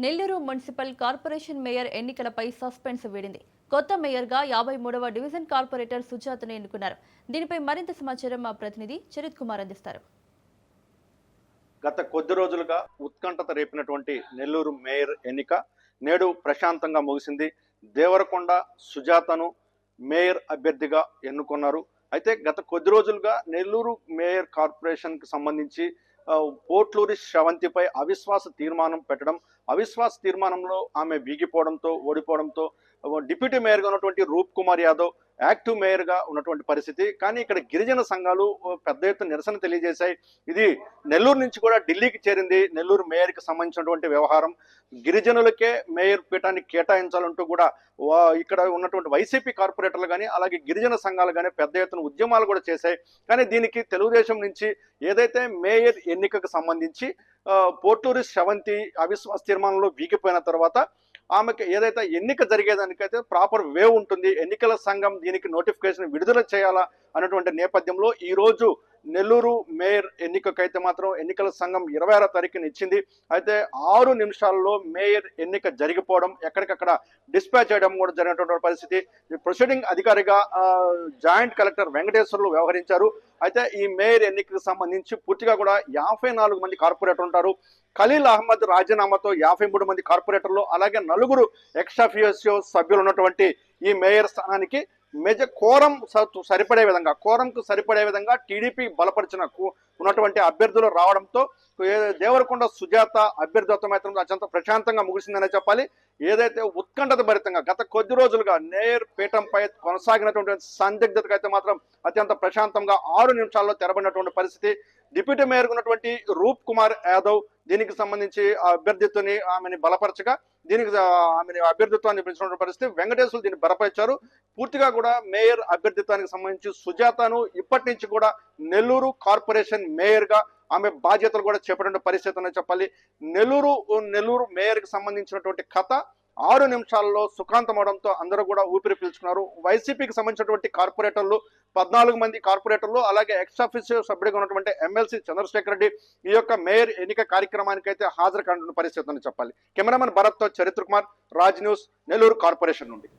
Nellore municipal corporation mayor ఎన్నికలపై suspense వీడింది. కొత్త మేయర్గా 53వ డివిజన్ కార్పొరేటర్ సుజాతను ఎన్నుకున్నారు. దీనిపై మరింత సమాచారం మా ప్రతినిధి చరిత్ కుమార్ అందిస్తారు. గత కొద్ది రోజులుగా ఉత్కంఠత రేపినటువంటి నెల్లూరు మేయర్ ఎన్నిక నేడు ప్రశాంతంగా ముగిసింది. దేవరకొండ సుజాతను మేయర్ అభ్యర్థిగా ఎన్నుకున్నారు. అయితే గత కొద్ది రోజులుగా నెల్లూరు మేయర్ కార్పొరేషన్కి సంబంధించి పోట్లూరి శ్రవంతిపై అవిశ్వాస తీర్మానం పెట్టడం, అవిశ్వాస తీర్మానంలో ఆమె వీగిపోవడంతో ఓడిపోవడంతో డిప్యూటీ మేయర్గా ఉన్నటువంటి రూప్ కుమార్ యాదవ్ యాక్టివ్ మేయర్గా ఉన్నటువంటి పరిస్థితి. కానీ ఇక్కడ గిరిజన సంఘాలు పెద్ద ఎత్తున నిరసన తెలియజేశాయి. ఇది నెల్లూరు నుంచి కూడా ఢిల్లీకి చేరింది. నెల్లూరు మేయర్కి సంబంధించినటువంటి వ్యవహారం గిరిజనులకే మేయర్ పీఠాన్ని కేటాయించాలంటూ కూడా ఇక్కడ ఉన్నటువంటి వైసీపీ కార్పొరేటర్లు కానీ అలాగే గిరిజన సంఘాలు కానీ పెద్ద ఎత్తున ఉద్యమాలు కూడా చేశాయి. కానీ దీనికి తెలుగుదేశం నుంచి ఏదైతే మేయర్ ఎన్నికకు సంబంధించి పోటూరి శ్రవంతి అవిశ్వాస తీర్మానంలో వీగిపోయిన తర్వాత ఆమెకి ఏదైతే ఎన్నిక జరిగేదానికైతే ప్రాపర్ వే ఉంటుంది, ఎన్నికల సంఘం దీనికి నోటిఫికేషన్ విడుదల చేయాలా అన్నటువంటి నేపథ్యంలో ఈరోజు నెల్లూరు మేయర్ ఎన్నికకైతే మాత్రం ఎన్నికల సంఘం 26వ తారీఖున ఇచ్చింది. అయితే 6 నిమిషాల్లో మేయర్ ఎన్నిక జరిగిపోవడం, ఎక్కడికక్కడ డిస్పాచ్ చేయడం కూడా జరిగినటువంటి పరిస్థితి. ప్రొసీడింగ్ అధికారిగా జాయింట్ కలెక్టర్ వెంకటేశ్వర్లు వ్యవహరించారు. అయితే ఈ మేయర్ ఎన్నికకు సంబంధించి పూర్తిగా కూడా 54 మంది కార్పొరేటర్ ఉంటారు. ఖలీల్ అహ్మద్ రాజీనామాతో 53 మంది కార్పొరేటర్లు అలాగే 4 ఎక్స్-అఫిషియో సభ్యులు ఉన్నటువంటి ఈ మేయర్ స్థానానికి కోరంకు సరిపడే విధంగా టీడీపీ బలపరిచిన ఉన్నటువంటి అభ్యర్థులు రావడంతో దేవరకొండ సుజాత అభ్యర్థిత్వం అయితే అత్యంత ప్రశాంతంగా ముగిసిందనే చెప్పాలి. ఏదైతే ఉత్కంఠత భరితంగా గత కొద్ది రోజులుగా మేయర్ పీఠంపై కొనసాగినటువంటి సందిగ్ధతకు అయితే మాత్రం అత్యంత ప్రశాంతంగా 6 నిమిషాల్లో తెరబడినటువంటి పరిస్థితి. డిప్యూటీ మేయర్ ఉన్నటువంటి రూప్ కుమార్ యాదవ్ దీనికి సంబంధించి అభ్యర్థిత్వాన్ని ఆమెని బలపరచగా దీనికి ఆమె అభ్యర్థిత్వాన్ని పెంచినటువంటి పరిస్థితి. వెంకటేశ్వర్లు దీన్ని బలపరిచారు. పూర్తిగా కూడా మేయర్ అభ్యర్థిత్వానికి సంబంధించి సుజాతను ఇప్పటి నుంచి కూడా నెల్లూరు కార్పొరేషన్ మేయర్ గా ఆమె బాధ్యతలు కూడా చేపట్టిన పరిస్థితి అని చెప్పాలి. నెల్లూరు మేయర్ కి సంబంధించినటువంటి కథ 6 నిమిషాల్లో సుఖాంతం అవడంతో అందరూ కూడా ఊపిరి పీల్చుకున్నారు. వైసీపీకి సంబంధించినటువంటి కార్పొరేటర్లు 14 మంది కార్పొరేటర్లు అలాగే ఎక్స్-అఫిషియో సభ్యుడిగా ఉన్నటువంటి ఎమ్మెల్సీ చంద్రశేఖర్ రెడ్డి ఈ యొక్క మేయర్ ఎన్నిక కార్యక్రమానికి అయితే హాజరు కానున్న పరిస్థితి అని చెప్పాలి. కెమెరామెన్ భరత్ తో చరిత్ర కుమార్, రాజ్ న్యూస్, నెల్లూరు కార్పొరేషన్ నుండి.